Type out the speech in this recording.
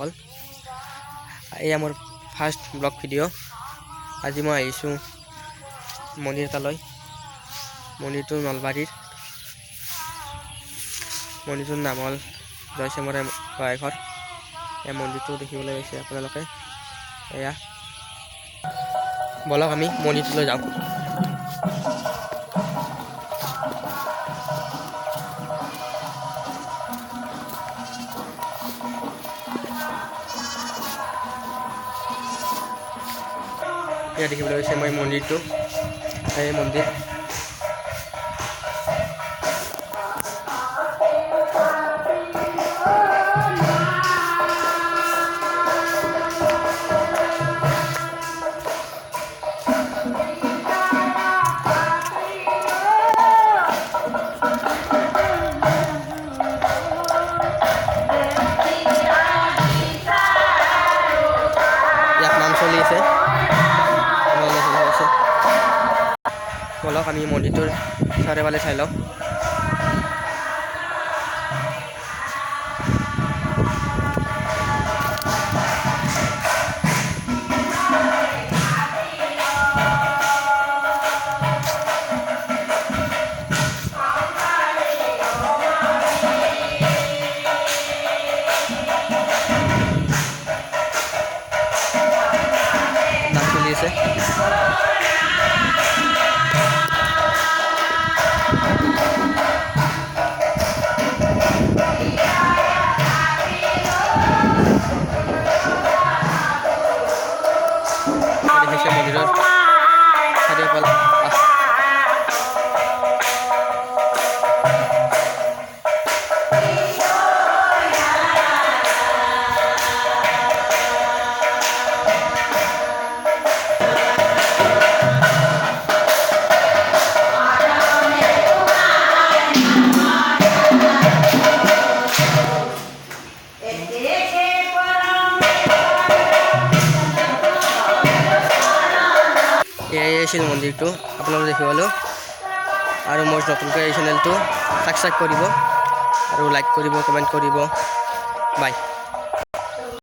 বন্ধুসকল, এয়া মোৰ ফাৰ্ষ্ট ব্লগ ভিডিঅ'। আজি মই আহিছোঁ মন্দিৰ এটালৈ। মন্দিৰটো নলবাৰীৰ। মন্দিৰটোৰ নাম হ'ল জয়চামৰা গোঁসাইঘৰ। এই মন্দিৰটো দেখিবলৈ পাইছে আপোনালোকে। এয়া বলক আমি মন্দিৰটোলৈ যাওঁ। এয়া দেখিবলৈ পাইছে মই মন্দিৰটো, এই মন্দিৰ। ইয়াত নাম চলি আছে। বলক আমি মন্দিৰটোৰ চাৰিওফালে চাই লওঁ। নাম চলি আছে। দেখিছে মন্দিৰৰ চাৰিওফালে এয়াই আছিল মন্দিৰটো আপোনালোকে দেখিবলৈ। আৰু মোৰ নতুনকৈ এই চেনেলটো ছাবস্ক্ৰাইব কৰিব আৰু লাইক কৰিব, কমেণ্ট কৰিব। বাই।